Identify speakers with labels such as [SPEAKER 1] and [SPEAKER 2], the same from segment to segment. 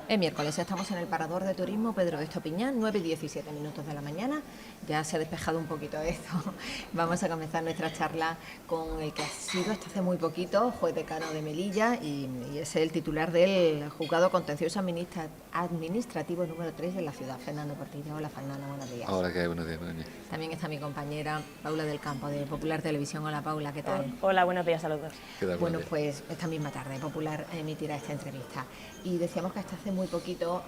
[SPEAKER 1] Es miércoles, estamos en el Parador de Turismo Pedro de Estopiñán, 9:17 de la mañana. Ya se ha despejado un poquito esto. Vamos a comenzar nuestra charla con el que ha sido hasta hace muy poquito juez decano de Melilla y es el titular del Juzgado Contencioso Administrativo número 3 de la ciudad, Fernando Portillo. Hola Fernando, buenos días.
[SPEAKER 2] Hola, ¿qué hay? Buenos días, Begoña.
[SPEAKER 1] También está mi compañera Paula del Campo de Popular Televisión. Hola Paula, ¿qué tal?
[SPEAKER 3] Hola, buenos días a los dos.
[SPEAKER 2] ¿Qué tal?
[SPEAKER 1] Bueno, pues esta misma tarde Popular emitirá esta entrevista. Y decíamos que hasta hace muy poquito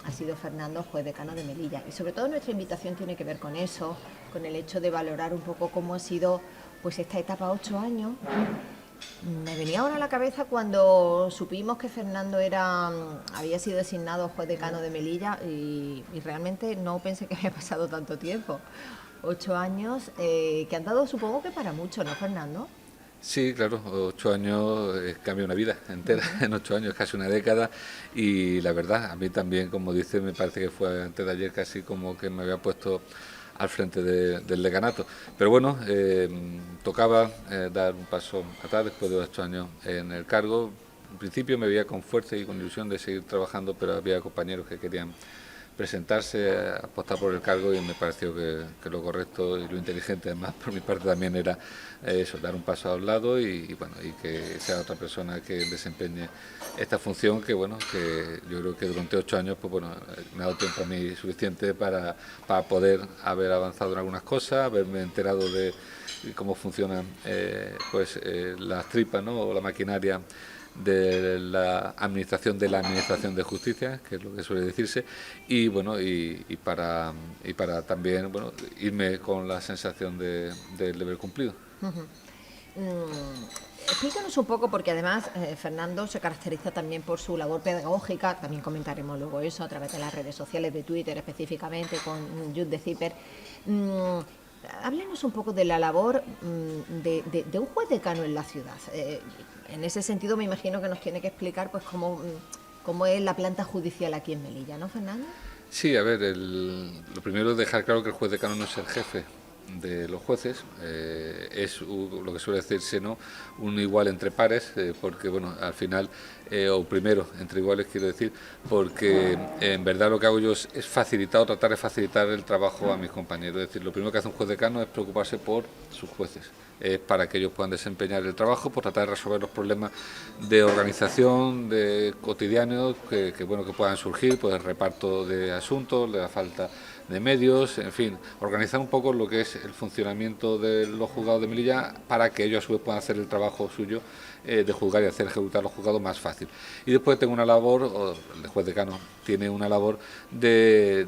[SPEAKER 1] ha sido Fernando juez decano de Melilla. Y sobre todo nuestra invitación tiene que ver con eso, con el hecho de valorar un poco cómo ha sido pues esta etapa, 8 años. Me venía ahora a la cabeza cuando supimos que Fernando había sido designado juez decano de Melilla y realmente no pensé que había pasado tanto tiempo. 8 años que han dado, supongo que para mucho, ¿no, Fernando?
[SPEAKER 2] Sí, claro, 8 años cambia una vida entera, en 8 años, casi una década, y la verdad, a mí también, como dice, me parece que fue antes de ayer casi como que me había puesto al frente del decanato. Pero bueno, tocaba dar un paso atrás después de 8 años en el cargo. En principio me veía con fuerza y con ilusión de seguir trabajando, pero había compañeros que querían presentarse, apostar por el cargo y me pareció que lo correcto y lo inteligente además por mi parte también era eso, dar un paso a un lado y bueno, y que sea otra persona que desempeñe esta función que bueno, que yo creo que durante 8 años pues bueno, me ha dado tiempo a mí suficiente para poder haber avanzado en algunas cosas, haberme enterado de cómo funcionan las tripas, ¿no? O la maquinaria de la administración de justicia, que es lo que suele decirse, y bueno, y para también bueno, irme con la sensación del deber cumplido.
[SPEAKER 1] Explícanos un poco, porque además Fernando se caracteriza también por su labor pedagógica, también comentaremos luego eso a través de las redes sociales, de Twitter específicamente, con Youth de Ciper. Háblenos un poco de la labor de un juez decano en la ciudad. En ese sentido me imagino que nos tiene que explicar pues cómo es la planta judicial aquí en Melilla, ¿no, Fernando?
[SPEAKER 2] Sí, a ver, lo primero es dejar claro que el juez decano no es el jefe de los jueces, es lo que suele decirse, ¿no?, un igual entre pares, porque bueno, al final, o primero entre iguales quiero decir, porque en verdad lo que hago yo es facilitar o tratar de facilitar el trabajo a mis compañeros. Es decir, lo primero que hace un juez decano es preocuparse por sus jueces, para que ellos puedan desempeñar el trabajo, por tratar de resolver los problemas de organización, de cotidianos que puedan surgir, pues el reparto de asuntos, de la falta de medios, en fin, organizar un poco lo que es el funcionamiento de los juzgados de Melilla para que ellos a su vez puedan hacer el trabajo suyo de juzgar y hacer ejecutar los juzgados más fácil. Y después tengo una labor, o el juez decano tiene una labor de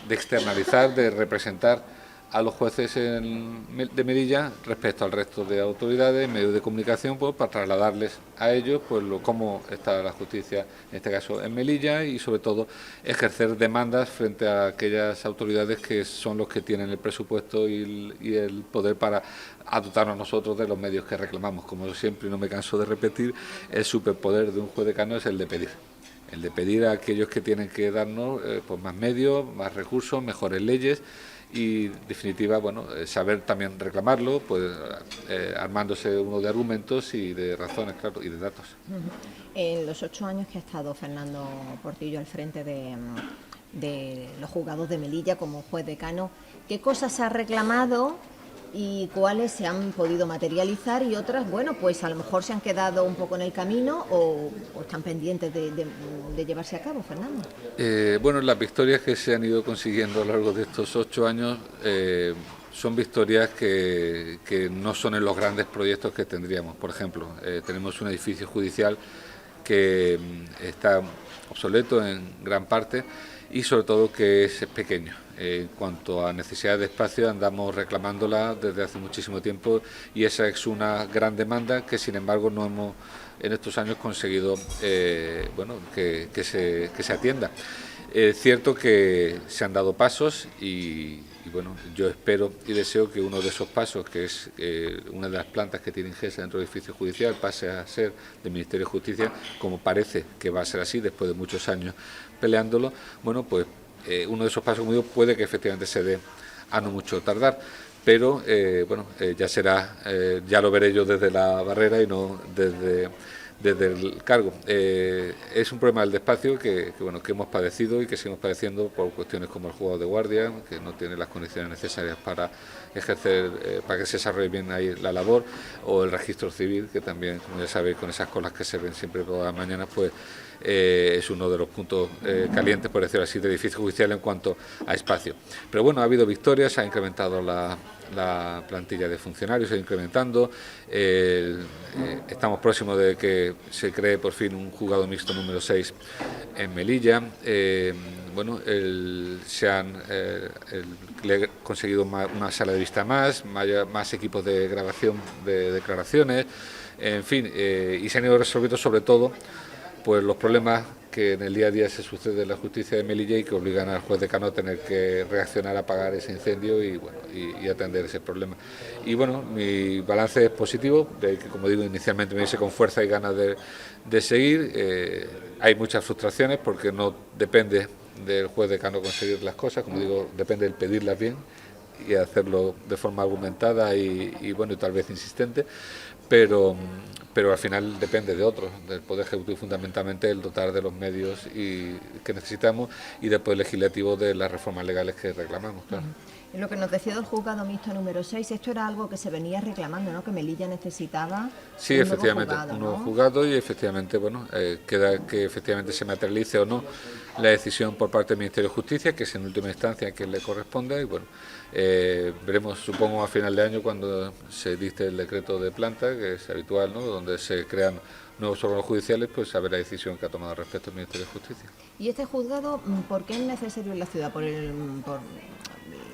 [SPEAKER 2] externalizar, de representar a los jueces de Melilla respecto al resto de autoridades, medios de comunicación, pues para trasladarles a ellos pues cómo está la justicia, en este caso en Melilla, y sobre todo ejercer demandas frente a aquellas autoridades que son los que tienen el presupuesto y el poder para dotarnos nosotros de los medios que reclamamos. Como siempre, no me canso de repetir, el superpoder de un juez decano es el de pedir a aquellos que tienen que darnos pues más medios, más recursos, mejores leyes y, en definitiva, bueno, saber también reclamarlo, pues armándose uno de argumentos y de razones, claro, y de datos.
[SPEAKER 1] En los 8 años que ha estado Fernando Portillo al frente de los juzgados de Melilla como juez decano, ¿qué cosas se ha reclamado y cuáles se han podido materializar y otras, bueno, pues a lo mejor se han quedado un poco en el camino o están pendientes de llevarse a cabo, Fernando?
[SPEAKER 2] Bueno, las victorias que se han ido consiguiendo a lo largo de estos 8 años son victorias que no son en los grandes proyectos que tendríamos. Por ejemplo, tenemos un edificio judicial que está obsoleto en gran parte y sobre todo que es pequeño. En cuanto a necesidad de espacio, andamos reclamándola desde hace muchísimo tiempo y esa es una gran demanda que, sin embargo, no hemos en estos años conseguido que se atienda. Es cierto que se han dado pasos y bueno, yo espero y deseo que uno de esos pasos, que es una de las plantas que tiene Ingesa dentro del edificio judicial, pase a ser del Ministerio de Justicia, como parece que va a ser así después de muchos años peleándolo. Bueno, pues uno de esos pasos, como digo, puede que efectivamente se dé a no mucho tardar, pero ya será, ya lo veré yo desde la barrera y no desde desde el cargo. Es un problema del despacio bueno, que hemos padecido y que seguimos padeciendo por cuestiones como el juzgado de guardia, que no tiene las condiciones necesarias para ejercer, para que se desarrolle bien ahí la labor, o el registro civil, que también, como ya sabéis, con esas colas que se ven siempre todas las mañanas, pues es uno de los puntos calientes, por decirlo así, de edificio judicial en cuanto a espacio. Pero bueno, ha habido victorias, se ha incrementado la plantilla de funcionarios, se ha ido incrementando. Estamos próximos de que se cree por fin un juzgado mixto número 6 en Melilla. Bueno, se han conseguido una sala de vista más equipos de grabación de declaraciones, en fin, y se han ido resolviendo sobre todo pues los problemas que en el día a día se suceden en la justicia de Melilla y que obligan al juez decano a tener que reaccionar a apagar ese incendio y, bueno, y atender ese problema. Y bueno, mi balance es positivo, de que, como digo, inicialmente me hice con fuerza y ganas de seguir. Hay muchas frustraciones porque no depende del juez decano conseguir las cosas, como digo, depende del pedirlas bien y hacerlo de forma argumentada y bueno, y tal vez insistente, pero al final depende de otros, del Poder Ejecutivo fundamentalmente, el dotar de los medios que necesitamos y del Poder Legislativo de las reformas legales que reclamamos, claro.
[SPEAKER 1] En lo que nos decía del juzgado mixto número 6, esto era algo que se venía reclamando, ¿no? Que Melilla necesitaba
[SPEAKER 2] efectivamente,
[SPEAKER 1] un
[SPEAKER 2] nuevo juzgado y efectivamente, bueno, queda que efectivamente se materialice o no la decisión por parte del Ministerio de Justicia, que es en última instancia a quien le corresponde, y bueno, veremos, supongo, a final de año cuando se dicte el decreto de planta, que es habitual, ¿no? Donde se crean nuevos órganos judiciales, pues saber la decisión que ha tomado al respecto el Ministerio de Justicia.
[SPEAKER 1] ¿Y este juzgado por qué es necesario en la ciudad? ¿Por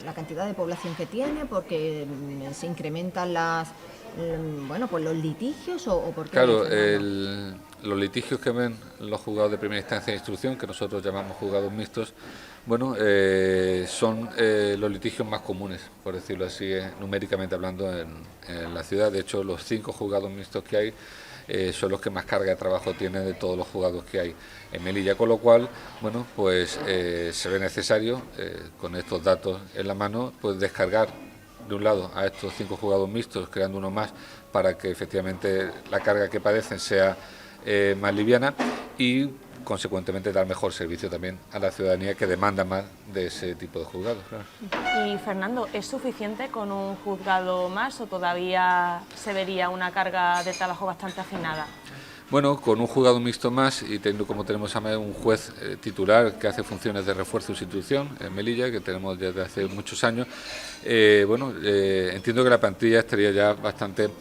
[SPEAKER 1] la cantidad de población que tiene? ¿Porque se incrementan pues los litigios o por qué?
[SPEAKER 2] Claro, los litigios que ven los juzgados de primera instancia de instrucción, que nosotros llamamos juzgados mixtos, bueno, son los litigios más comunes, por decirlo así, numéricamente hablando en la ciudad. De hecho, los 5 juzgados mixtos que hay son los que más carga de trabajo tienen de todos los juzgados que hay en Melilla, con lo cual, bueno, pues se ve necesario, con estos datos en la mano, pues descargar de un lado a estos 5 juzgados mixtos, creando uno más para que efectivamente la carga que padecen sea más liviana y consecuentemente dar mejor servicio también a la ciudadanía que demanda más de ese tipo de juzgados. Claro.
[SPEAKER 3] Y Fernando, ¿es suficiente con un juzgado más o todavía se vería una carga de trabajo bastante afinada?
[SPEAKER 2] Bueno, con un juzgado mixto más y teniendo como tenemos a un juez titular que hace funciones de refuerzo y sustitución en Melilla, que tenemos desde hace muchos años, entiendo que la plantilla estaría ya bastante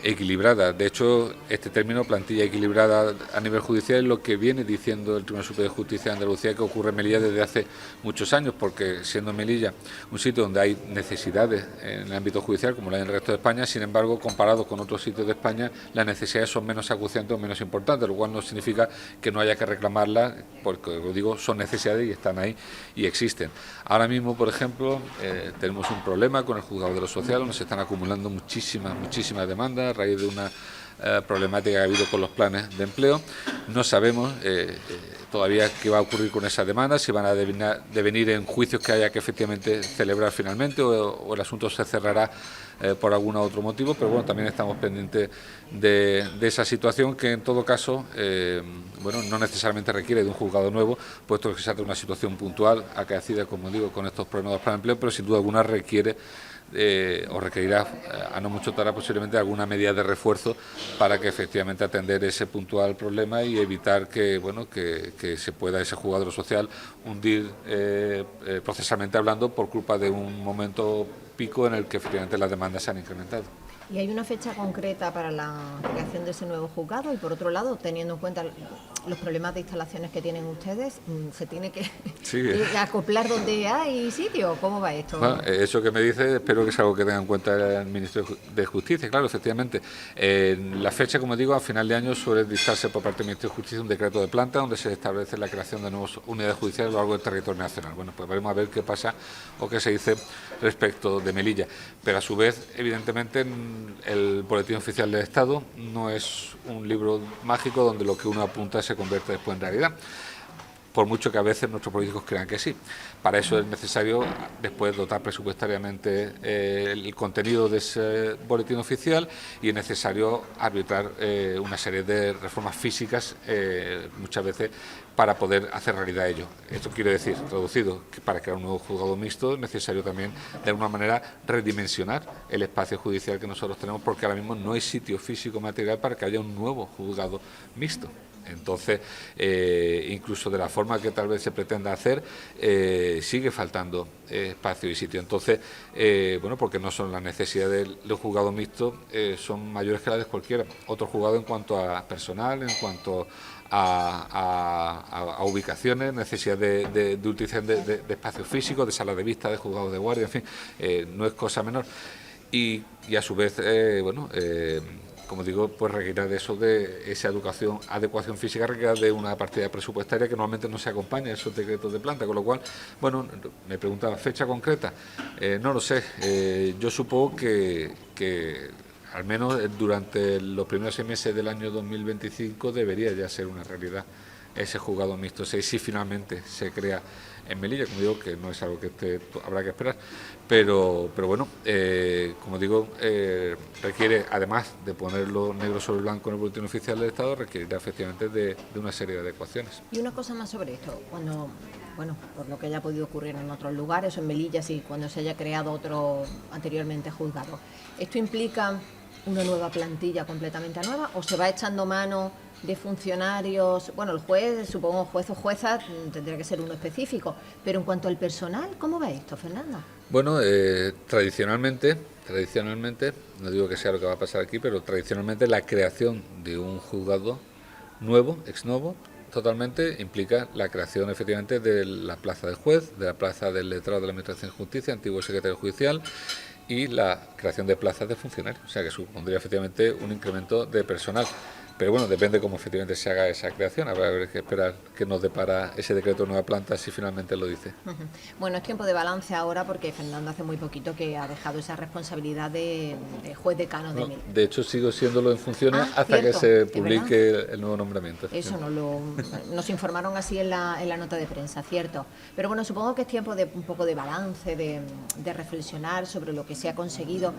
[SPEAKER 2] equilibrada. De hecho, este término, plantilla equilibrada a nivel judicial, es lo que viene diciendo el Tribunal Superior de Justicia de Andalucía que ocurre en Melilla desde hace muchos años, porque siendo Melilla un sitio donde hay necesidades en el ámbito judicial, como la hay en el resto de España, sin embargo, comparado con otros sitios de España, las necesidades son menos acuciantes o menos importantes, lo cual no significa que no haya que reclamarlas, porque, lo digo, son necesidades y están ahí y existen. Ahora mismo, por ejemplo, tenemos un problema con el juzgado de lo social, donde se están acumulando muchísimas demandas a raíz de una problemática que ha habido con los planes de empleo. No sabemos todavía qué va a ocurrir con esas demandas, si van a devenir en juicios que haya que efectivamente celebrar finalmente o el asunto se cerrará por algún otro motivo, pero bueno, también estamos pendientes de esa situación que en todo caso no necesariamente requiere de un juzgado nuevo, puesto que se trata de una situación puntual acaecida, como digo, con estos problemas de planes de empleo, pero sin duda alguna requiere o requerirá a no mucho tardar posiblemente alguna medida de refuerzo para que efectivamente atender ese puntual problema y evitar que se pueda ese juzgado social hundir procesalmente hablando por culpa de un momento pico en el que efectivamente las demandas se han incrementado.
[SPEAKER 1] ¿Y hay una fecha concreta para la creación de ese nuevo juzgado? Y por otro lado, teniendo en cuenta los problemas de instalaciones que tienen ustedes, ¿se tiene que acoplar donde hay sitio? ¿Cómo va esto?
[SPEAKER 2] Bueno, eso que me dice, espero que es algo que tenga en cuenta el Ministerio de Justicia. Claro, efectivamente, la fecha, como digo, a final de año suele dictarse por parte del Ministerio de Justicia un decreto de planta donde se establece la creación de nuevas unidades judiciales a lo largo del territorio nacional. Bueno, pues veremos a ver qué pasa o qué se dice respecto de Melilla. Pero a su vez, evidentemente, el Boletín Oficial del Estado no es un libro mágico donde lo que uno apunta se convierte después en realidad. por mucho que a veces nuestros políticos crean que sí. Para eso es necesario después dotar presupuestariamente el contenido de ese boletín oficial, y es necesario arbitrar una serie de reformas físicas muchas veces para poder hacer realidad ello. Esto quiere decir, traducido, que para crear un nuevo juzgado mixto es necesario también de alguna manera redimensionar el espacio judicial que nosotros tenemos, porque ahora mismo no hay sitio físico material para que haya un nuevo juzgado mixto. Entonces, incluso de la forma que tal vez se pretenda hacer, sigue faltando espacio y sitio. Entonces, bueno, porque no son las necesidades del juzgado mixto, son mayores que las de cualquiera otro juzgado en cuanto a personal, en cuanto a ubicaciones, necesidad de utilización de espacios físicos, de salas de vista, de juzgados de guardia, en fin, no es cosa menor. Y a su vez, bueno, como digo, pues requiere de eso, de esa adecuación física, requiere de una partida presupuestaria que normalmente no se acompaña a esos decretos de planta, con lo cual, bueno, me preguntaba, ¿fecha concreta? No lo sé, yo supongo que al menos durante los primeros 6 meses del año 2025 debería ya ser una realidad ese juzgado mixto, si finalmente se crea en Melilla. Como digo, que no es algo que habrá que esperar, pero bueno, como digo, requiere, además de ponerlo negro sobre blanco en el boletín oficial del Estado, requerirá efectivamente de una serie de adecuaciones.
[SPEAKER 1] Y una cosa más sobre esto, cuando, bueno, por lo que haya podido ocurrir en otros lugares o en Melilla, sí, cuando se haya creado otro anteriormente juzgado, ¿esto implica una nueva plantilla completamente nueva o se va echando mano de funcionarios? Bueno, el juez, supongo, juez o jueza, tendría que ser uno específico, pero en cuanto al personal, ¿cómo va esto, Fernando?
[SPEAKER 2] Bueno, tradicionalmente, no digo que sea lo que va a pasar aquí, pero tradicionalmente la creación de un juzgado nuevo, ex novo, totalmente implica la creación efectivamente de la plaza de juez, de la plaza del letrado de la Administración de Justicia, antiguo secretario judicial, y la creación de plazas de funcionarios, o sea que supondría efectivamente un incremento de personal. Pero bueno, depende cómo efectivamente se haga esa creación. Habrá que esperar que nos depara ese decreto de nueva planta si finalmente lo dice.
[SPEAKER 1] Bueno, es tiempo de balance ahora porque Fernando hace muy poquito que ha dejado esa responsabilidad de juez decano de Melilla.
[SPEAKER 2] De hecho, sigo siéndolo en funciones hasta
[SPEAKER 1] cierto,
[SPEAKER 2] que se publique el nuevo nombramiento.
[SPEAKER 1] Eso nos informaron así en la nota de prensa, cierto. Pero bueno, supongo que es tiempo de un poco de balance, de reflexionar sobre lo que se ha conseguido.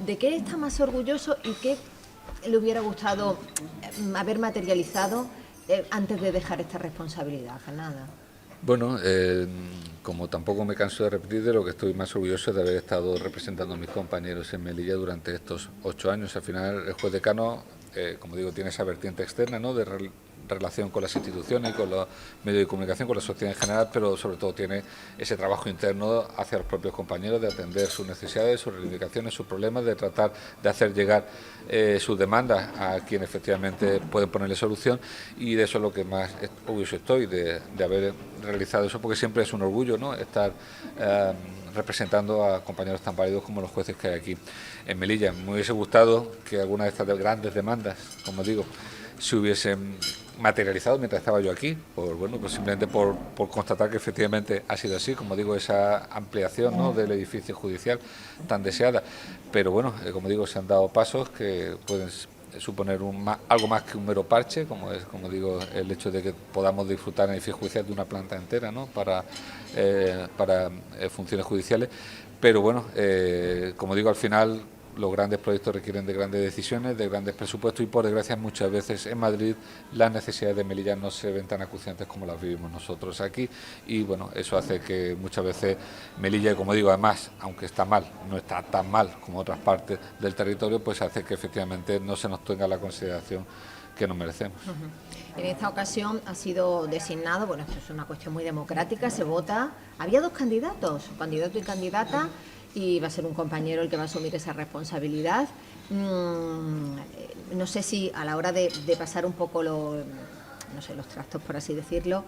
[SPEAKER 1] ¿De qué está más orgulloso y qué le hubiera gustado haber materializado antes de dejar esta responsabilidad, Fernanda?
[SPEAKER 2] Bueno, como tampoco me canso de repetir, de lo que estoy más orgulloso es de haber estado representando a mis compañeros en Melilla durante estos 8 años. Al final, el juez decano, como digo, tiene esa vertiente externa, ¿no?, de relación con las instituciones, con los medios de comunicación, con la sociedad en general, pero sobre todo tiene ese trabajo interno hacia los propios compañeros, de atender sus necesidades, sus reivindicaciones, sus problemas, de tratar de hacer llegar sus demandas a quien efectivamente pueden ponerle solución, y de eso es lo que más orgulloso estoy, de haber realizado eso, porque siempre es un orgullo, ¿no?, estar representando a compañeros tan válidos como los jueces que hay aquí en Melilla. Me hubiese gustado que algunas de estas grandes demandas, como digo, se hubiesen materializado mientras estaba yo aquí, pues simplemente por constatar que efectivamente ha sido así, como digo, esa ampliación, ¿no?, del edificio judicial tan deseada. Pero bueno, como digo, se han dado pasos que pueden suponer algo más que un mero parche, como es, como digo, el hecho de que podamos disfrutar en el edificio judicial de una planta entera, ¿no?, para funciones judiciales. Pero bueno, como digo, al final los grandes proyectos requieren de grandes decisiones, de grandes presupuestos, y por desgracia muchas veces en Madrid las necesidades de Melilla no se ven tan acuciantes como las vivimos nosotros aquí, y bueno, eso hace que muchas veces Melilla, como digo, además, aunque está mal, no está tan mal como otras partes del territorio, pues hace que efectivamente no se nos tenga la consideración que nos merecemos.
[SPEAKER 1] En esta ocasión ha sido designado, bueno, esto es una cuestión muy democrática, se vota, había 2 candidatos, candidato y candidata, y va a ser un compañero el que va a asumir esa responsabilidad. No sé si a la hora de pasar un poco los trastos, por así decirlo,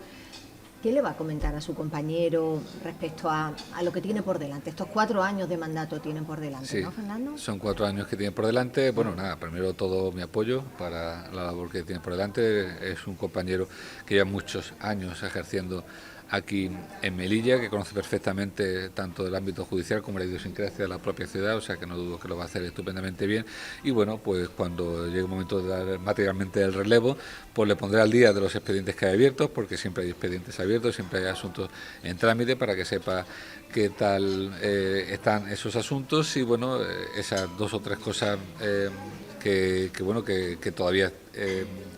[SPEAKER 1] ¿qué le va a comentar a su compañero respecto a lo que tiene por delante? Estos 4 años de mandato tienen por delante, sí, ¿no, Fernando?
[SPEAKER 2] Son 4 años que tienen por delante. Bueno, nada, primero todo mi apoyo para la labor que tiene por delante. Es un compañero que lleva muchos años ejerciendo aquí en Melilla, que conoce perfectamente tanto el ámbito judicial como la idiosincrasia de la propia ciudad, o sea que no dudo que lo va a hacer estupendamente bien. Y bueno, pues cuando llegue el momento de dar materialmente el relevo, pues le pondré al día de los expedientes que hay abiertos, porque siempre hay expedientes abiertos, siempre hay asuntos en trámite, para que sepa qué tal están esos asuntos y bueno, esas 2 o 3 cosas que todavía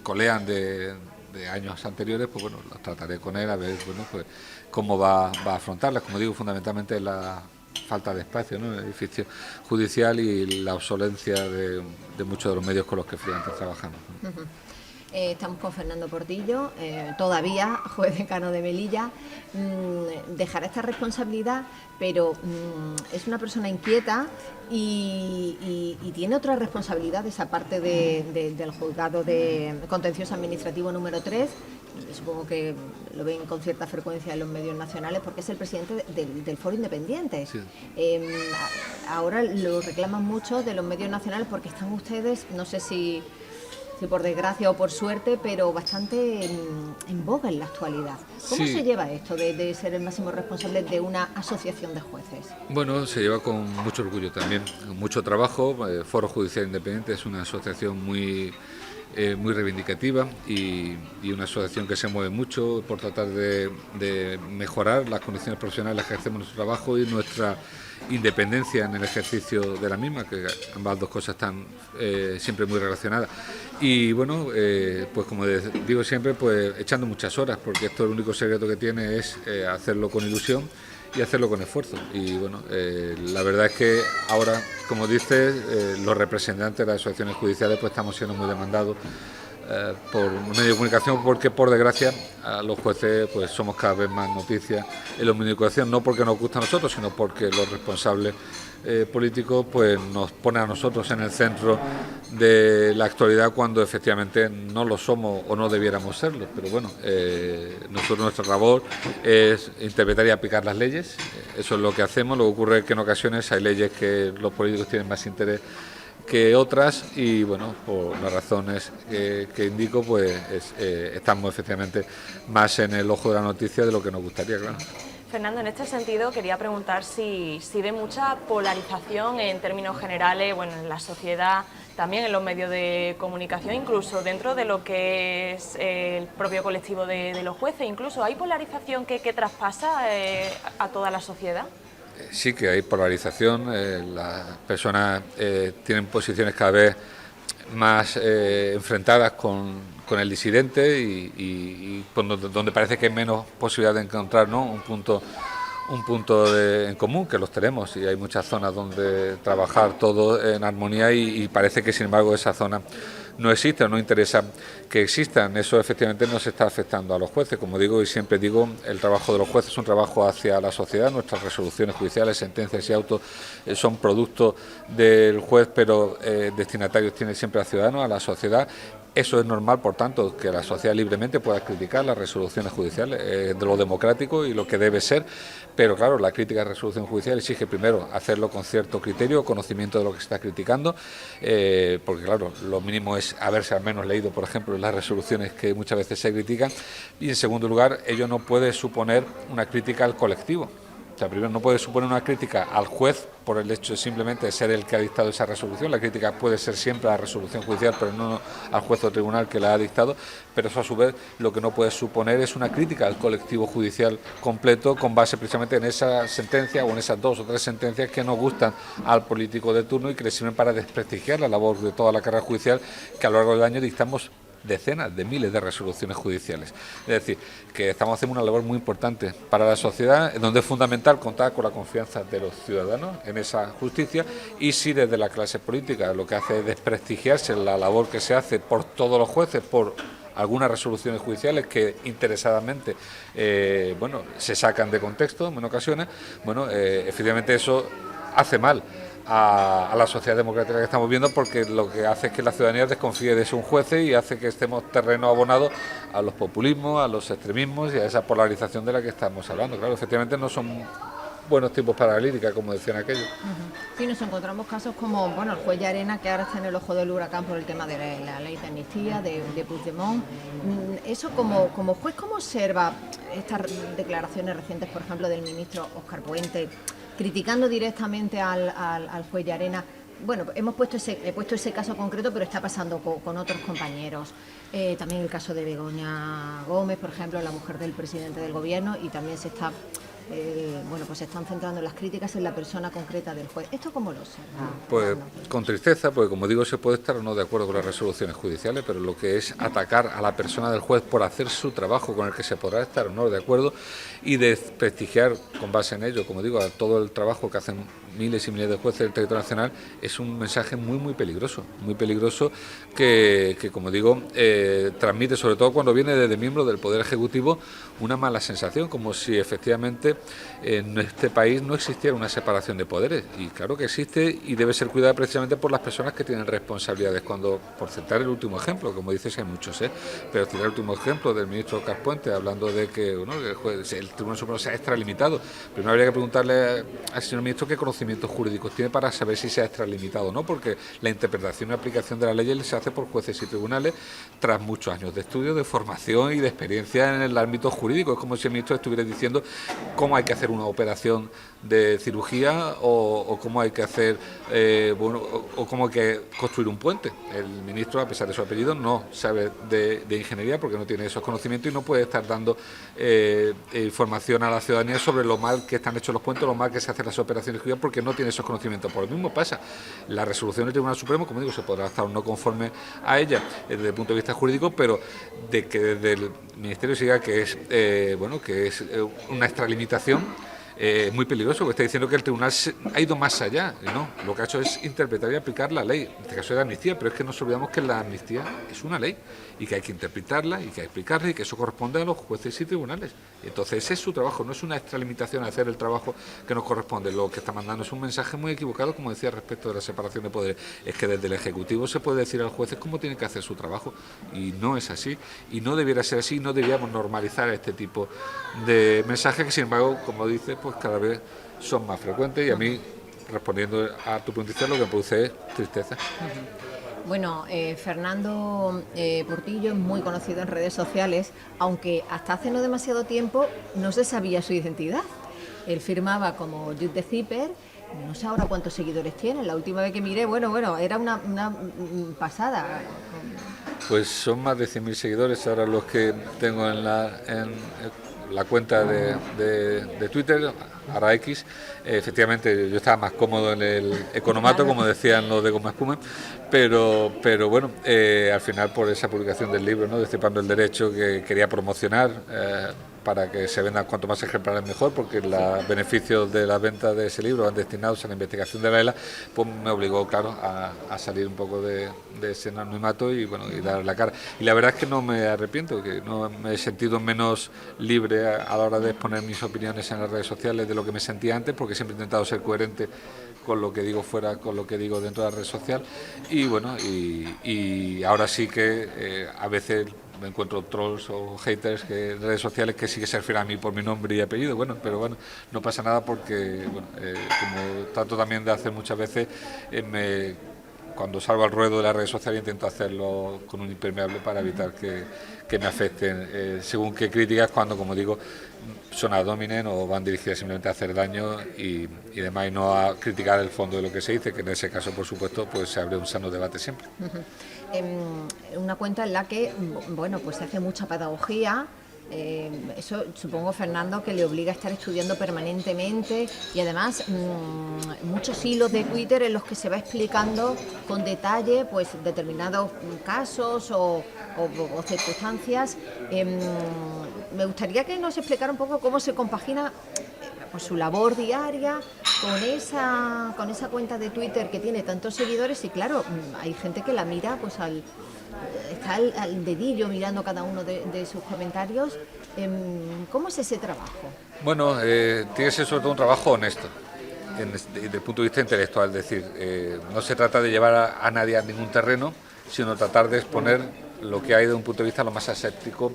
[SPEAKER 2] colean de años anteriores, pues bueno, las trataré con él a ver, bueno, pues cómo va a afrontarlas. Como digo, fundamentalmente la falta de espacio, ¿no?, en el edificio judicial y la obsolencia de muchos de los medios con los que antes trabajamos.
[SPEAKER 1] Uh-huh. Estamos con Fernando Portillo, todavía juez decano de Melilla. Dejará esta responsabilidad, pero es una persona inquieta y tiene otra responsabilidad, esa parte del juzgado de contencioso administrativo número 3. Supongo que lo ven con cierta frecuencia en los medios nacionales, porque es el presidente del Foro Independiente. Sí. Ahora lo reclaman mucho de los medios nacionales porque están ustedes, no sé si por desgracia o por suerte, pero bastante en boga en la actualidad. ¿Cómo se lleva esto de ser el máximo responsable de una asociación de jueces?
[SPEAKER 2] Bueno, se lleva con mucho orgullo también, con mucho trabajo. Foro Judicial Independiente es una asociación muy reivindicativa y una asociación que se mueve mucho por tratar de mejorar las condiciones profesionales que ejercemos nuestro trabajo y nuestra independencia en el ejercicio de la misma, que ambas 2 cosas están siempre muy relacionadas. Y bueno, pues como digo siempre, pues echando muchas horas, porque esto el único secreto que tiene es hacerlo con ilusión y hacerlo con esfuerzo. Y bueno, la verdad es que ahora, como dices, los representantes de las asociaciones judiciales pues estamos siendo muy demandados por medios de comunicación, porque por desgracia a los jueces pues somos cada vez más noticias en los medios de comunicación, no porque nos gusta a nosotros, sino porque los responsables políticos pues nos ponen a nosotros en el centro de la actualidad cuando efectivamente no lo somos o no debiéramos serlo. Pero bueno, nosotros, nuestra labor es interpretar y aplicar las leyes, eso es lo que hacemos. Lo que ocurre es que en ocasiones hay leyes que los políticos tienen más interés que otras y bueno, por las razones que indico, pues estamos efectivamente más en el ojo de la noticia de lo que nos gustaría, claro.
[SPEAKER 3] Fernando, en este sentido quería preguntar si ve mucha polarización en términos generales, bueno, en la sociedad, también en los medios de comunicación, incluso dentro de lo que es el propio colectivo de los jueces. Incluso hay polarización que traspasa a toda la sociedad.
[SPEAKER 2] Sí que hay polarización, las personas tienen posiciones cada vez más enfrentadas con el disidente y donde parece que hay menos posibilidad de encontrar, ¿no?, un punto en común, que los tenemos, y hay muchas zonas donde trabajar todo en armonía y parece que sin embargo esa zona no existe o no interesa que existan. Eso efectivamente nos está afectando a los jueces. Como digo y siempre digo, el trabajo de los jueces es un trabajo hacia la sociedad. Nuestras resoluciones judiciales, sentencias y autos son producto del juez, pero destinatarios tiene siempre al ciudadano, a la sociedad. Eso es normal, por tanto, que la sociedad libremente pueda criticar las resoluciones judiciales, de lo democrático y lo que debe ser, pero claro, la crítica de resolución judicial exige primero hacerlo con cierto criterio, conocimiento de lo que se está criticando, porque claro, lo mínimo es haberse al menos leído, por ejemplo, las resoluciones que muchas veces se critican, y en segundo lugar, ello no puede suponer una crítica al colectivo. O sea, primero no puede suponer una crítica al juez por el hecho de simplemente ser el que ha dictado esa resolución. La crítica puede ser siempre a la resolución judicial, pero no al juez o tribunal que la ha dictado, pero eso a su vez lo que no puede suponer es una crítica al colectivo judicial completo con base precisamente en esa sentencia o en esas 2 o 3 sentencias que no gustan al político de turno y que le sirven para desprestigiar la labor de toda la carrera judicial, que a lo largo del año dictamos decenas de miles de resoluciones judiciales. Es decir, que estamos haciendo una labor muy importante para la sociedad, donde es fundamental contar con la confianza de los ciudadanos en esa justicia, y si desde la clase política lo que hace es desprestigiarse la labor que se hace por todos los jueces, por algunas resoluciones judiciales que interesadamente se sacan de contexto en ocasiones, efectivamente eso hace mal a la sociedad democrática que estamos viendo, porque lo que hace es que la ciudadanía desconfíe de sus jueces y hace que estemos terreno abonado a los populismos, a los extremismos y a esa polarización de la que estamos hablando. Claro, efectivamente no son buenos tiempos para la lírica, como decían aquellos.
[SPEAKER 1] Sí, nos encontramos casos como el juez Llarena, que ahora está en el ojo del huracán por el tema de la ley de amnistía, de Puigdemont. Eso como juez, ¿cómo observa estas declaraciones recientes, por ejemplo, del ministro Óscar Puente, criticando directamente al juez Llarena. Bueno, he puesto ese caso concreto, pero está pasando con otros compañeros. También el caso de Begoña Gómez, por ejemplo, la mujer del presidente del gobierno, y también se está, pues se están centrando las críticas en la persona concreta del juez. ¿Esto cómo lo observa?
[SPEAKER 2] Pues con tristeza, porque como digo, se puede estar o no de acuerdo con las resoluciones judiciales, pero lo que es atacar a la persona del juez por hacer su trabajo, con el que se podrá estar o no de acuerdo, y desprestigiar con base en ello, como digo, a todo el trabajo que hacen miles y miles de jueces del territorio nacional, es un mensaje muy peligroso que como digo, transmite, sobre todo cuando viene desde miembros del Poder Ejecutivo, una mala sensación, como si efectivamente en este país no existiera una separación de poderes. Y claro que existe y debe ser cuidada precisamente por las personas que tienen responsabilidades. Por citar el último ejemplo, como dices, hay muchos, pero citar el último ejemplo del ministro Óscar Puente, hablando de que el Tribunal Supremo se ha extralimitado. Primero habría que preguntarle al señor ministro qué conocimientos jurídicos tiene para saber si se ha extralimitado o no, porque la interpretación y aplicación de las leyes se hace por jueces y tribunales tras muchos años de estudio, de formación y de experiencia en el ámbito jurídico. Es como si el ministro estuviera diciendo cómo hay que hacer una operación de cirugía o cómo hay que hacer o cómo hay que construir un puente. El ministro, a pesar de su apellido, no sabe de ingeniería porque no tiene esos conocimientos y no puede estar dando información a la ciudadanía sobre lo mal que están hechos los puentes, lo mal que se hacen las operaciones jurídicas, porque no tiene esos conocimientos. Por lo mismo pasa. La resolución del Tribunal Supremo, como digo, se podrá estar no conforme a ella desde el punto de vista jurídico, pero de que desde el Ministerio se diga que es una extralimitación, muy peligroso, porque está diciendo que el tribunal ha ido más allá. No, lo que ha hecho es interpretar y aplicar la ley, en este caso de la amnistía, pero es que nos olvidamos que la amnistía es una ley y que hay que interpretarla y que hay que explicarla y que eso corresponde a los jueces y tribunales. Entonces ese es su trabajo, no es una extralimitación a hacer el trabajo que nos corresponde. Lo que está mandando es un mensaje muy equivocado, como decía, respecto de la separación de poderes. Es que desde el Ejecutivo se puede decir a los jueces cómo tienen que hacer su trabajo, y no es así, y no debiera ser así, no deberíamos normalizar este tipo de mensajes que, sin embargo, como dices, pues cada vez son más frecuentes, y a mí, respondiendo a tu pregunta, lo que me produce es tristeza.
[SPEAKER 1] Bueno, Fernando Portillo es muy conocido en redes sociales, aunque hasta hace no demasiado tiempo no se sabía su identidad. Él firmaba como Jude de Zipper. No sé ahora cuántos seguidores tiene. La última vez que miré, bueno, era una pasada.
[SPEAKER 2] Pues son más de 100.000 seguidores ahora los que tengo en la cuenta de Twitter, ahora X. Efectivamente, yo estaba más cómodo en el economato, como decían los de Goma Espuma, pero bueno, al final, por esa publicación del libro, ¿no?, Destripando el Derecho, que quería promocionar, para que se vendan cuanto más ejemplares mejor, porque los beneficios de la venta de ese libro van destinados a la investigación de la ELA, pues me obligó, claro, a salir un poco de ese anonimato y dar la cara. Y la verdad es que no me arrepiento, que no me he sentido menos libre a la hora de exponer mis opiniones en las redes sociales de lo que me sentía antes, porque siempre he intentado ser coherente con lo que digo fuera, con lo que digo dentro de la red social, y ahora sí que a veces me encuentro trolls o haters en redes sociales que sí que se refieren a mí por mi nombre y apellido, pero no pasa nada, porque como trato también de hacer muchas veces, cuando salgo al ruedo de las redes sociales intento hacerlo con un impermeable para evitar que me afecten según qué críticas, cuando, como digo, son ad hominem o van dirigidas simplemente a hacer daño y demás, y no a criticar el fondo de lo que se dice, que en ese caso, por supuesto, pues se abre un sano debate siempre.
[SPEAKER 1] Una cuenta en la que, pues se hace mucha pedagogía. Eso supongo, Fernando, que le obliga a estar estudiando permanentemente, y además muchos hilos de Twitter en los que se va explicando con detalle pues determinados casos o circunstancias. Me gustaría que nos explicara un poco cómo se compagina pues su labor diaria con esa cuenta de Twitter que tiene tantos seguidores, y claro, hay gente que la mira, pues está al dedillo mirando cada uno de sus comentarios. ¿Cómo es ese trabajo?
[SPEAKER 2] Bueno, tiene que ser sobre todo un trabajo honesto, desde el punto de vista intelectual, es decir, no se trata de llevar a nadie a ningún terreno, sino tratar de exponer lo que hay de un punto de vista lo más aséptico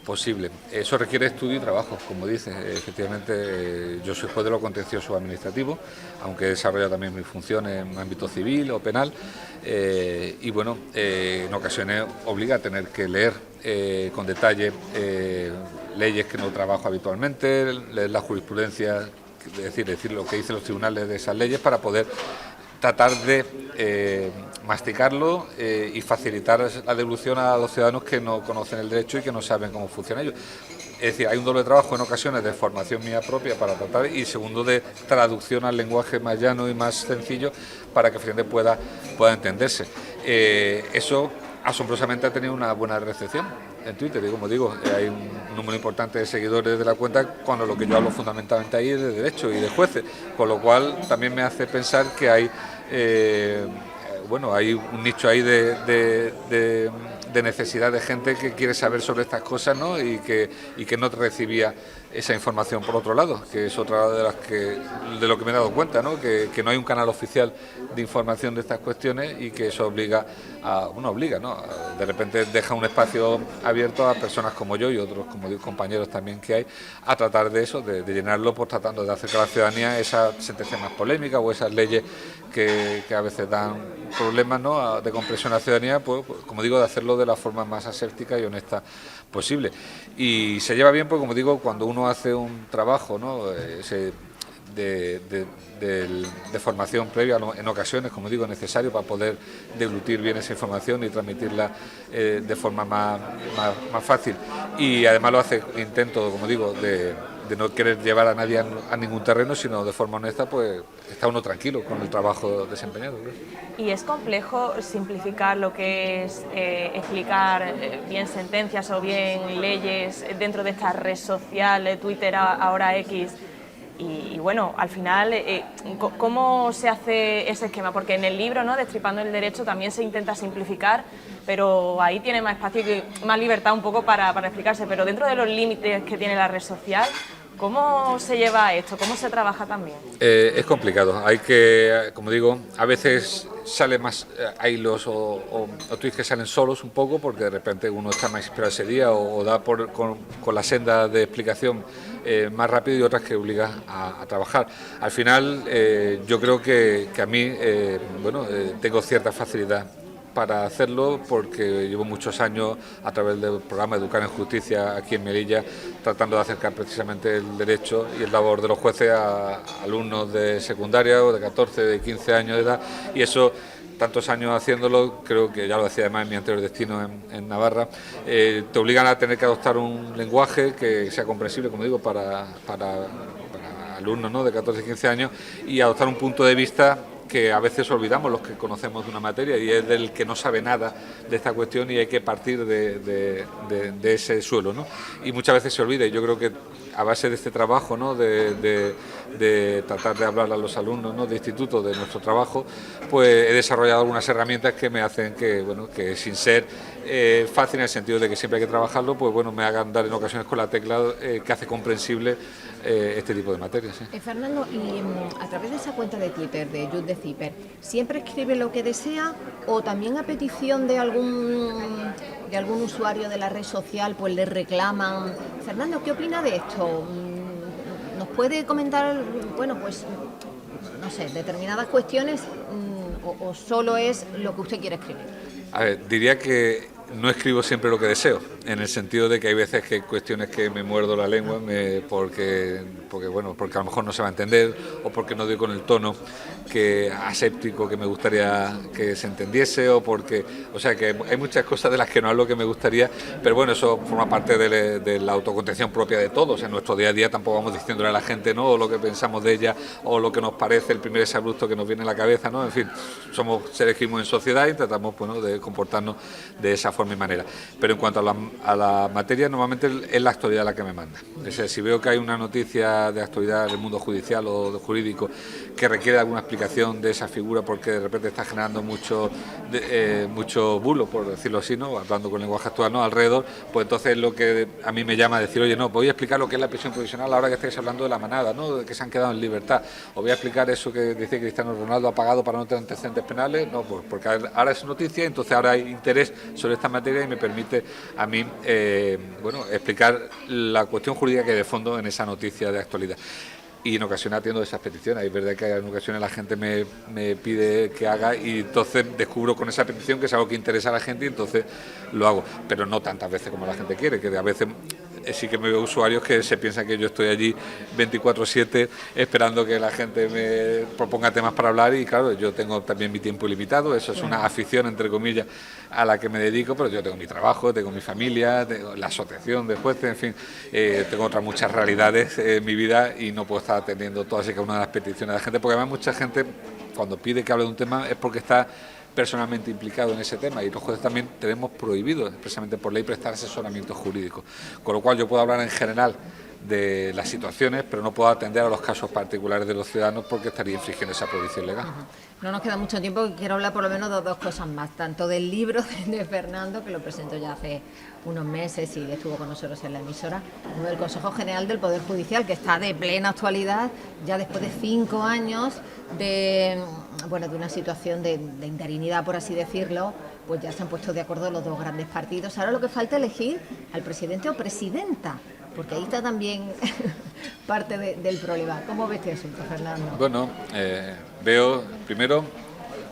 [SPEAKER 2] posible. Eso requiere estudio y trabajo, como dice. Efectivamente, yo soy juez de lo contencioso administrativo, aunque he desarrollado también mis funciones en ámbito civil o penal, en ocasiones obliga a tener que leer con detalle leyes que no trabajo habitualmente, leer la jurisprudencia, es decir lo que dicen los tribunales de esas leyes para poder tratar de masticarlo y facilitar la devolución a los ciudadanos que no conocen el derecho y que no saben cómo funciona ello. Es decir, hay un doble trabajo en ocasiones de formación mía propia para tratar y segundo de traducción al lenguaje más llano y más sencillo para que finalmente pueda entenderse. Eso asombrosamente ha tenido una buena recepción en Twitter y como digo, hay un número importante de seguidores de la cuenta cuando lo que yo hablo fundamentalmente ahí es de derecho y de jueces, con lo cual también me hace pensar que hay hay un nicho ahí de necesidad de gente que quiere saber sobre estas cosas, ¿no? y que no recibía esa información por otro lado, que es otra de lo que me he dado cuenta, ¿no? Que no hay un canal oficial de información de estas cuestiones y que eso obliga, ¿no? De repente deja un espacio abierto a personas como yo y otros, como digo, compañeros también que hay, a tratar de eso, de llenarlo, pues tratando de acercar a la ciudadanía esas sentencias más polémicas o esas leyes que a veces dan problemas, ¿no? De compresión a la ciudadanía, pues como digo, de hacerlo de la forma más aséptica y honesta posible. Y se lleva bien, pues como digo, cuando uno hace un trabajo, ¿no? De formación previa, en ocasiones, como digo, necesario para poder deglutir bien esa información y transmitirla de forma más fácil. Y además lo hace, intento, como digo, de no querer llevar a nadie a ningún terreno, sino de forma honesta, pues está uno tranquilo con el trabajo desempeñado, ¿no?
[SPEAKER 3] ¿Y es complejo simplificar lo que es explicar bien sentencias o bien leyes dentro de esta red social, Twitter, ahora X? Y bueno, al final, ¿cómo se hace ese esquema? Porque en el libro, ¿no?, Destripando el Derecho, también se intenta simplificar, pero ahí tiene más espacio y más libertad un poco para explicarse. Pero dentro de los límites que tiene la red social, ¿cómo se lleva esto? ¿Cómo se trabaja también?
[SPEAKER 2] Es complicado. Hay que, como digo, a veces sale más hilos o tweets que salen solos un poco porque de repente uno está más inspirado ese día o da con la senda de explicación más rápido y otras que obliga a trabajar. Al final yo creo que a mí tengo cierta facilidad para hacerlo porque llevo muchos años a través del programa Educar en Justicia aquí en Melilla tratando de acercar precisamente el derecho y el labor de los jueces a alumnos de secundaria o de 14, de 15 años de edad y eso, tantos años haciéndolo, creo que ya lo decía además en mi anterior destino en Navarra, te obligan a tener que adoptar un lenguaje que sea comprensible, como digo, para alumnos, ¿no?, de 14 y 15 años y adoptar un punto de vista que a veces olvidamos los que conocemos de una materia y es del que no sabe nada de esta cuestión y hay que partir de ese suelo, ¿no? Y muchas veces se olvida y yo creo que a base de este trabajo, ¿no?, de tratar de hablar a los alumnos, ¿no?, de instituto, de nuestro trabajo, pues he desarrollado algunas herramientas que me hacen que sin ser fácil en el sentido de que siempre hay que trabajarlo, pues bueno, me hagan dar en ocasiones con la tecla que hace comprensible este tipo de materias. ¿Sí?
[SPEAKER 1] Fernando, y a través de esa cuenta de Twitter de Just the Zipper, ¿siempre escribe lo que desea o también a petición de algún usuario de la red social pues le reclaman? Fernando, ¿qué opina de esto? ¿Nos puede comentar, bueno, pues, no sé, determinadas cuestiones o solo es lo que usted quiere escribir?
[SPEAKER 2] A ver, diría que no escribo siempre lo que deseo, en el sentido de que hay veces que hay cuestiones que me muerdo la lengua porque a lo mejor no se va a entender o porque no doy con el tono aséptico que me gustaría que se entendiese o sea que hay muchas cosas de las que no hablo que me gustaría, pero bueno, eso forma parte de la autocontención propia de todos. En nuestro día a día tampoco vamos diciéndole a la gente, ¿no?, lo que pensamos de ella o lo que nos parece el primer exabrupto que nos viene a la cabeza, ¿no? En fin, somos seres que vivimos en sociedad y tratamos, bueno, de comportarnos de esa forma y manera. Pero en cuanto a la materia, normalmente es la actualidad la que me manda. Es decir, si veo que hay una noticia de actualidad del mundo judicial o de jurídico que requiere alguna explicación de esa figura porque de repente está generando mucho bulo, por decirlo así, ¿no?, hablando con el lenguaje actual, ¿no?, alrededor, pues entonces es lo que a mí me llama a decir, oye, no, voy a explicar lo que es la prisión provisional ahora que estáis hablando de la manada, ¿no?, de que se han quedado en libertad, o voy a explicar eso que dice Cristiano Ronaldo ha pagado para no tener antecedentes penales, no, pues porque ahora es noticia, entonces ahora hay interés sobre esta materia y me permite a mí explicar la cuestión jurídica que hay de fondo en esa noticia de actualidad. y en ocasiones atiendo esas peticiones. Es verdad que en ocasiones la gente me pide que haga y entonces descubro con esa petición que es algo que interesa a la gente y entonces lo hago, pero no tantas veces como la gente quiere, que a veces sí que me veo usuarios que se piensan que yo estoy allí 24/7 esperando que la gente me proponga temas para hablar y claro, yo tengo también mi tiempo limitado, eso es una afición entre comillas a la que me dedico, pero yo tengo mi trabajo, tengo mi familia, tengo la asociación de jueces, en fin, tengo otras muchas realidades en mi vida y no puedo estar atendiendo todas y cada una de las peticiones de la gente, porque además mucha gente cuando pide que hable de un tema es porque está personalmente implicado en ese tema y los jueces también tenemos prohibido expresamente por ley prestar asesoramiento jurídico, con lo cual yo puedo hablar en general de las situaciones, pero no puedo atender a los casos particulares de los ciudadanos porque estaría infringiendo esa prohibición legal.
[SPEAKER 1] No nos queda mucho tiempo, quiero hablar por lo menos de dos cosas más, tanto del libro de Fernando, que lo presentó ya hace unos meses y estuvo con nosotros en la emisora, como del Consejo General del Poder Judicial, que está de plena actualidad, ya después de 5 años de una situación de interinidad, por así decirlo, pues ya se han puesto de acuerdo los dos grandes partidos. Ahora lo que falta es elegir al presidente o presidenta, porque ahí está también parte del problema. ¿Cómo ves este asunto, Fernando?
[SPEAKER 2] Bueno, veo, primero,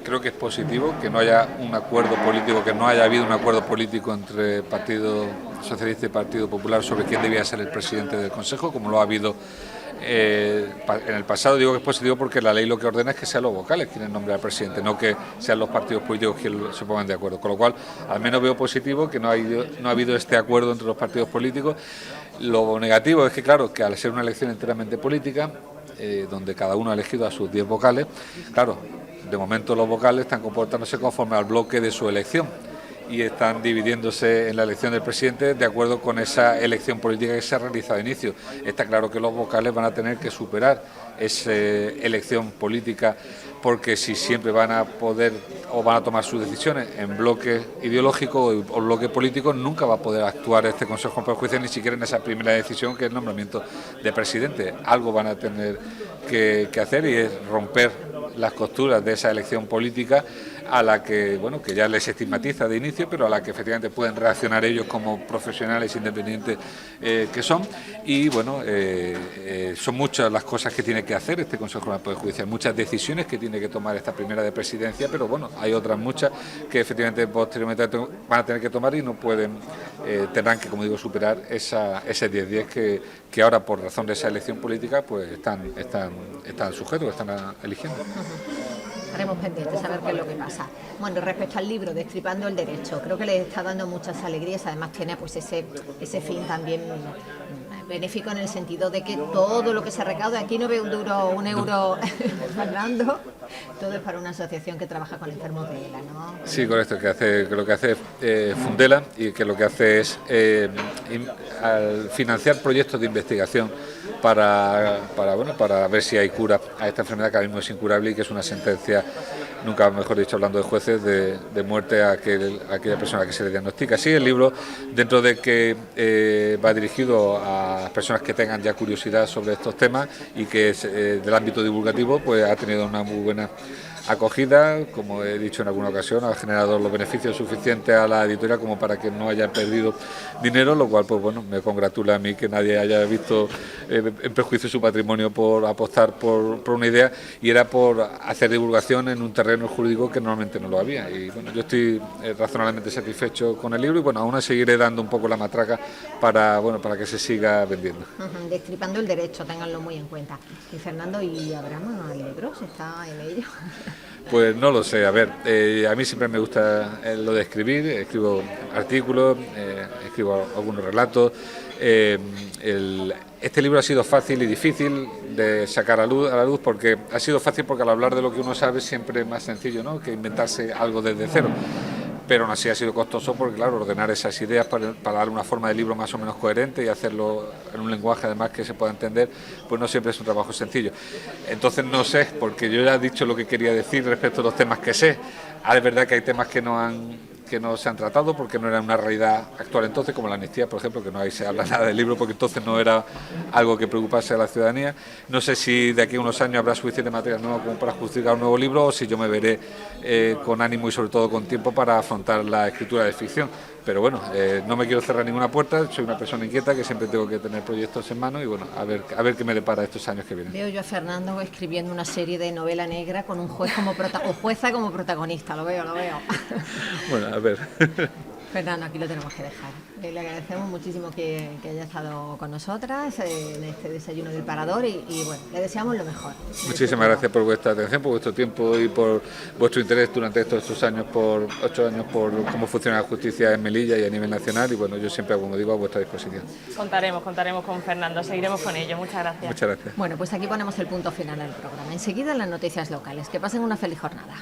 [SPEAKER 2] creo que es positivo que no haya un acuerdo político, que no haya habido un acuerdo político entre Partido Socialista y Partido Popular sobre quién debía ser el presidente del Consejo, como lo ha habido en el pasado. Digo que es positivo porque la ley lo que ordena es que sean los vocales quienes nombren al presidente, no que sean los partidos políticos quienes se pongan de acuerdo. Con lo cual, al menos veo positivo que no ha habido este acuerdo entre los partidos políticos. Lo negativo es que, claro, que al ser una elección enteramente política, donde cada uno ha elegido a sus 10 vocales, claro, de momento los vocales están comportándose conforme al bloque de su elección y están dividiéndose en la elección del presidente de acuerdo con esa elección política que se ha realizado de inicio. Está claro que los vocales van a tener que superar esa elección política porque si siempre van a poder o van a tomar sus decisiones en bloque ideológico o bloque político, nunca va a poder actuar este Consejo de Justicia ni siquiera en esa primera decisión que es el nombramiento de presidente. Algo van a tener que hacer y es romper las costuras de esa elección política a la que, bueno, que ya les estigmatiza de inicio, pero a la que efectivamente pueden reaccionar ellos como profesionales independientes que son. Y bueno, son muchas las cosas que tiene que hacer este Consejo de Poder Judicial, muchas decisiones que tiene que tomar esta primera de presidencia, pero bueno, hay otras muchas que efectivamente posteriormente van a tener que tomar y no pueden, tendrán que, como digo, superar ese 10-10 que ahora por razón de esa elección política pues están sujetos, están eligiendo.
[SPEAKER 1] Estaremos pendientes a ver qué es lo que pasa. Bueno, respecto al libro, Destripando el Derecho, creo que le está dando muchas alegrías, además tiene pues ese fin también benéfico en el sentido de que todo lo que se recauda, aquí no veo un euro, Fernando, todo es para una asociación que trabaja con enfermos de ELA, ¿no? Sí,
[SPEAKER 2] correcto, lo que hace Fundela y que lo que hace es financiar proyectos de investigación para ver si hay cura a esta enfermedad que ahora mismo es incurable y que es una sentencia, nunca mejor dicho hablando de jueces, de muerte a aquella persona que se le diagnostica. Sí, el libro, dentro de que va dirigido a personas que tengan ya curiosidad sobre estos temas y que es del ámbito divulgativo, pues ha tenido una muy buena acogida, como he dicho en alguna ocasión, ha generado los beneficios suficientes a la editorial como para que no haya perdido dinero, lo cual pues bueno, me congratula a mí que nadie haya visto en perjuicio su patrimonio por apostar por una idea, y era por hacer divulgación en un terreno jurídico que normalmente no lo había. Y bueno, yo estoy razonablemente satisfecho con el libro y bueno, aún seguiré dando un poco la matraca para que se siga vendiendo.
[SPEAKER 1] Destripando el Derecho, ténganlo muy en cuenta. Y Fernando, ¿y habrá más libros? ¿Está en ello?
[SPEAKER 2] Pues no lo sé, a ver, a mí siempre me gusta lo de escribir, escribo artículos, escribo algunos relatos. Este libro ha sido fácil y difícil de sacar a la luz porque ha sido fácil porque al hablar de lo que uno sabe siempre es más sencillo, ¿no?, que inventarse algo desde cero. Pero aún así ha sido costoso porque, claro, ordenar esas ideas para darle una forma de libro más o menos coherente y hacerlo en un lenguaje además que se pueda entender, pues no siempre es un trabajo sencillo. Entonces no sé, porque yo ya he dicho lo que quería decir respecto a los temas que sé. Ahora es verdad que hay temas que no se han tratado porque no era una realidad actual entonces, como la amnistía, por ejemplo, que no se habla nada del libro porque entonces no era algo que preocupase a la ciudadanía. No sé si de aquí a unos años habrá suficiente material nuevo como para justificar un nuevo libro o si yo me veré con ánimo y sobre todo con tiempo para afrontar la escritura de ficción. pero bueno, no me quiero cerrar ninguna puerta, soy una persona inquieta que siempre tengo que tener proyectos en mano y bueno, a ver qué me depara estos años que vienen.
[SPEAKER 1] Veo yo a Fernando escribiendo una serie de novela negra con un juez o jueza como protagonista, lo veo.
[SPEAKER 2] Bueno, a ver.
[SPEAKER 1] Fernando, aquí lo tenemos que dejar. Le agradecemos muchísimo que haya estado con nosotras en este desayuno del Parador y bueno, le deseamos lo mejor.
[SPEAKER 2] Muchísimas gracias por vuestra atención, por vuestro tiempo y por vuestro interés durante estos años, por 8 años, por cómo funciona la justicia en Melilla y a nivel nacional y bueno, yo siempre, como digo, a vuestra disposición.
[SPEAKER 3] Contaremos con Fernando, seguiremos con ello. Muchas gracias.
[SPEAKER 2] Muchas gracias.
[SPEAKER 1] Bueno, pues aquí ponemos el punto final al programa. Enseguida las noticias locales. Que pasen una feliz jornada.